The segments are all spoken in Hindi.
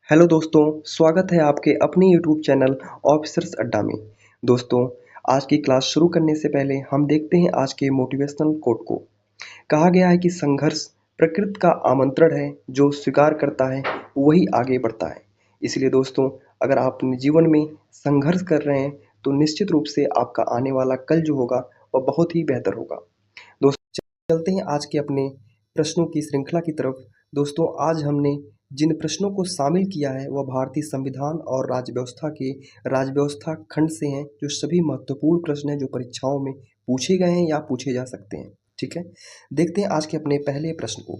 हेलो दोस्तों, स्वागत है आपके अपने यूट्यूब चैनल ऑफिसर्स अड्डा में। दोस्तों, आज की क्लास शुरू करने से पहले हम देखते हैं आज के मोटिवेशनल कोट को। कहा गया है कि संघर्ष प्रकृति का आमंत्रण है, जो स्वीकार करता है वही आगे बढ़ता है। इसलिए दोस्तों, अगर आप अपने जीवन में संघर्ष कर रहे हैं तो निश्चित रूप से आपका आने वाला कल जो होगा वह बहुत ही बेहतर होगा। दोस्तों, चलते हैं आज के अपने प्रश्नों की श्रृंखला की तरफ। दोस्तों, आज हमने जिन प्रश्नों को शामिल किया है वह भारतीय संविधान और राज्य व्यवस्था के राज्य व्यवस्था खंड से हैं, जो सभी महत्वपूर्ण प्रश्न हैं जो परीक्षाओं में पूछे गए हैं या पूछे जा सकते हैं। ठीक है, देखते हैं आज के अपने पहले प्रश्न को।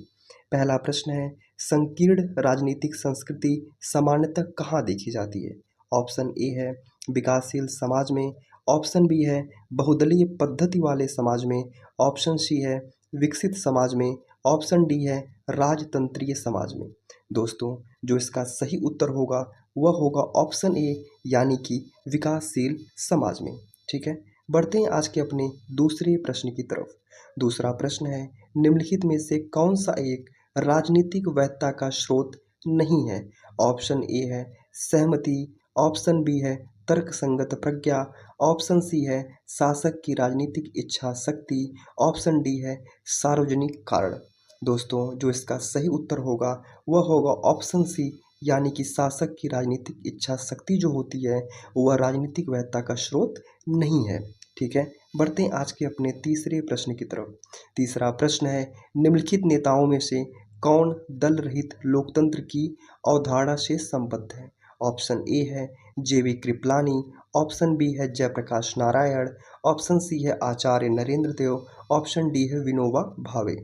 पहला प्रश्न है, संकीर्ण राजनीतिक संस्कृति सामान्यतः कहाँ देखी जाती है? ऑप्शन ए है विकासशील समाज में, ऑप्शन बी है बहुदलीय पद्धति वाले समाज में, ऑप्शन सी है विकसित समाज में, ऑप्शन डी है राजतंत्रीय समाज में। दोस्तों, जो इसका सही उत्तर होगा वह होगा ऑप्शन ए, यानी कि विकासशील समाज में। ठीक है, बढ़ते हैं आज के अपने दूसरे प्रश्न की तरफ। दूसरा प्रश्न है, निम्नलिखित में से कौन सा एक राजनीतिक वैधता का स्रोत नहीं है? ऑप्शन ए है सहमति, ऑप्शन बी है तर्कसंगत प्रज्ञा, ऑप्शन सी है शासक की राजनीतिक इच्छा शक्ति, ऑप्शन डी है सार्वजनिक कारण। दोस्तों, जो इसका सही उत्तर होगा वह होगा ऑप्शन सी, यानी कि शासक की राजनीतिक इच्छा शक्ति जो होती है वह राजनीतिक वैधता का स्रोत नहीं है। ठीक है, बढ़ते हैं आज के अपने तीसरे प्रश्न की तरफ। तीसरा प्रश्न है, निम्नलिखित नेताओं में से कौन दल रहित लोकतंत्र की अवधारणा से संबद्ध है? ऑप्शन ए है जेवी कृपलानी, ऑप्शन बी है जयप्रकाश नारायण, ऑप्शन सी है आचार्य नरेंद्र देव, ऑप्शन डी है विनोबा भावे।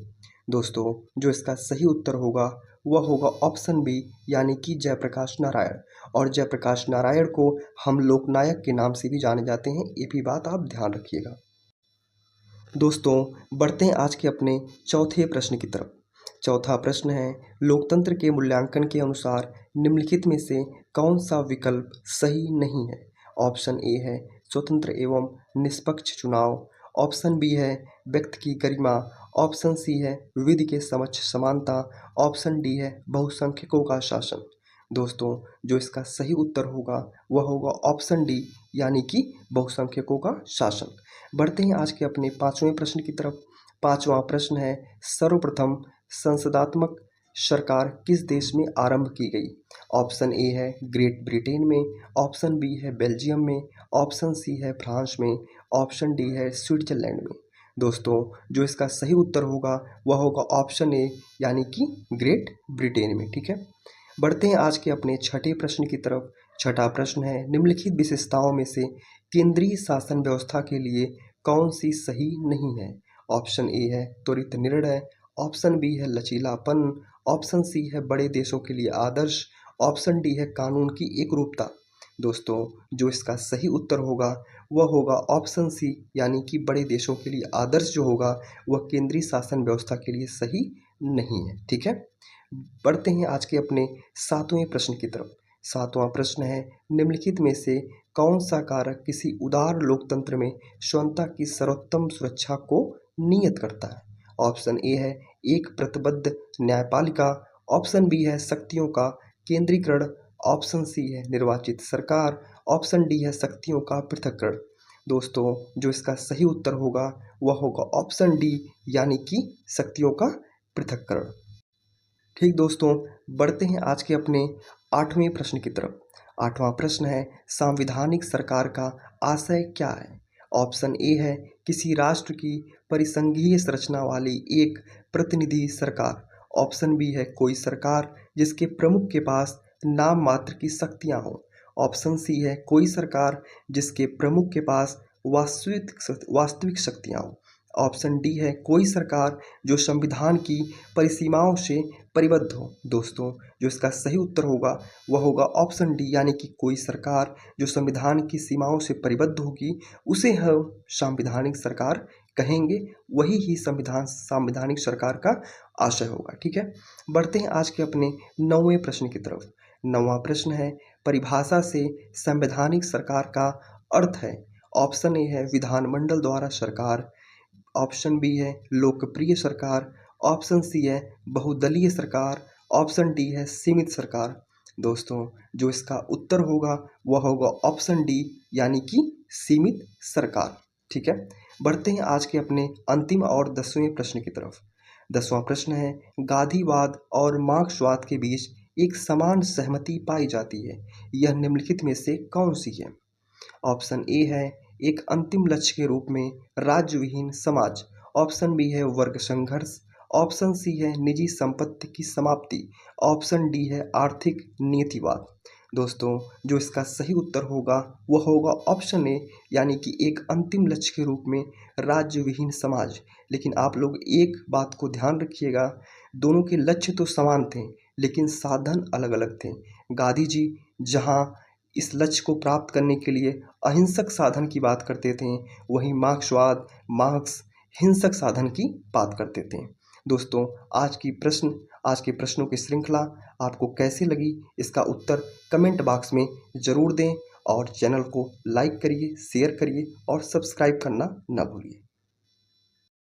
दोस्तों, जो इसका सही उत्तर होगा वह होगा ऑप्शन बी, यानी कि जयप्रकाश नारायण। और जयप्रकाश नारायण को हम लोकनायक के नाम से भी जाने जाते हैं, ये भी बात आप ध्यान रखिएगा। दोस्तों, बढ़ते हैं आज के अपने चौथे प्रश्न की तरफ। चौथा प्रश्न है, लोकतंत्र के मूल्यांकन के अनुसार निम्नलिखित में से कौन सा विकल्प सही नहीं है? ऑप्शन ए है स्वतंत्र एवं निष्पक्ष चुनाव, ऑप्शन बी है व्यक्ति की गरिमा, ऑप्शन सी है विधि के समक्ष समानता, ऑप्शन डी है बहुसंख्यकों का शासन। दोस्तों, जो इसका सही उत्तर होगा वह होगा ऑप्शन डी, यानी कि बहुसंख्यकों का शासन। बढ़ते हैं आज के अपने पांचवें प्रश्न की तरफ। पांचवा प्रश्न है, सर्वप्रथम संसदात्मक सरकार किस देश में आरंभ की गई? ऑप्शन ए है ग्रेट ब्रिटेन में, ऑप्शन बी है बेल्जियम में, ऑप्शन सी है फ्रांस में, ऑप्शन डी है स्विट्जरलैंड में। दोस्तों, जो इसका सही उत्तर होगा वह होगा ऑप्शन ए, यानी कि ग्रेट ब्रिटेन में। ठीक है, बढ़ते हैं आज के अपने छठे प्रश्न की तरफ। छठा प्रश्न है, निम्नलिखित विशेषताओं में से केंद्रीय शासन व्यवस्था के लिए कौन सी सही नहीं है? ऑप्शन ए है त्वरित निर्णय, ऑप्शन बी है लचीलापन, ऑप्शन सी है बड़े देशों के लिए आदर्श, ऑप्शन डी है कानून की एकरूपता। दोस्तों, जो इसका सही उत्तर होगा वह होगा ऑप्शन सी, यानी कि बड़े देशों के लिए आदर्श जो होगा वह केंद्रीय शासन व्यवस्था के लिए सही नहीं है। ठीक है, बढ़ते हैं आज के अपने सातवें प्रश्न की तरफ। सातवां प्रश्न है, निम्नलिखित में से कौन सा कारक किसी उदार लोकतंत्र में स्वतंत्रता की सर्वोत्तम सुरक्षा को नियत करता है? ऑप्शन ए है एक प्रतिबद्ध न्यायपालिका, ऑप्शन बी है शक्तियों का केंद्रीकरण, ऑप्शन सी है निर्वाचित सरकार, ऑप्शन डी है शक्तियों का पृथक्करण। दोस्तों, जो इसका सही उत्तर होगा वह होगा ऑप्शन डी, यानी कि शक्तियों का पृथक्करण। ठीक दोस्तों, बढ़ते हैं आज के अपने आठवें प्रश्न की तरफ। आठवां प्रश्न है, संवैधानिक सरकार का आशय क्या है? ऑप्शन ए है किसी राष्ट्र की परिसंघीय संरचना वाली एक प्रतिनिधि सरकार, ऑप्शन बी है कोई सरकार जिसके प्रमुख के पास नाम मात्र की शक्तियां हों, ऑप्शन सी है कोई सरकार जिसके प्रमुख के पास वास्तविक शक्तियां हों, ऑप्शन डी है कोई सरकार जो संविधान की परिसीमाओं से परिबद्ध हो। दोस्तों, जो इसका सही उत्तर होगा वह होगा ऑप्शन डी, यानी कि कोई सरकार जो संविधान की सीमाओं से परिबद्ध होगी उसे हम संवैधानिक सरकार कहेंगे। वही ही संवैधानिक सरकार का आशय होगा। ठीक है, बढ़ते हैं आज के अपने नौवें प्रश्न की तरफ। नौवां प्रश्न है, परिभाषा से संवैधानिक सरकार का अर्थ है। ऑप्शन ए है विधानमंडल द्वारा सरकार, ऑप्शन बी है लोकप्रिय सरकार, ऑप्शन सी है बहुदलीय सरकार, ऑप्शन डी है सीमित सरकार, दोस्तों, जो इसका उत्तर होगा वह होगा ऑप्शन डी, यानी कि सीमित सरकार। ठीक है, बढ़ते हैं आज के अपने अंतिम और 10वें प्रश्न की तरफ। 10वां प्रश्न है, गांधीवाद और मार्क्सवाद के बीच एक समान सहमति पाई जाती है, यह निम्नलिखित में से कौन सी है? ऑप्शन ए है एक अंतिम लक्ष्य के रूप में राज्य विहीन समाज, ऑप्शन बी है वर्ग संघर्ष, ऑप्शन सी है निजी संपत्ति की समाप्ति, ऑप्शन डी है आर्थिक नीतिवाद। दोस्तों, जो इसका सही उत्तर होगा वह होगा ऑप्शन ए, यानी कि एक अंतिम लक्ष्य के रूप में राज्य विहीन समाज। लेकिन आप लोग एक बात को ध्यान रखिएगा, दोनों के लक्ष्य तो समान थे लेकिन साधन अलग अलग थे। गांधी जी जहां इस लक्ष्य को प्राप्त करने के लिए अहिंसक साधन की बात करते थे, वहीं मार्क्स हिंसक साधन की बात करते थे। दोस्तों, आज के प्रश्नों की श्रृंखला आपको कैसी लगी, इसका उत्तर कमेंट बॉक्स में ज़रूर दें और चैनल को लाइक करिए, शेयर करिए और सब्सक्राइब करना न भूलिए।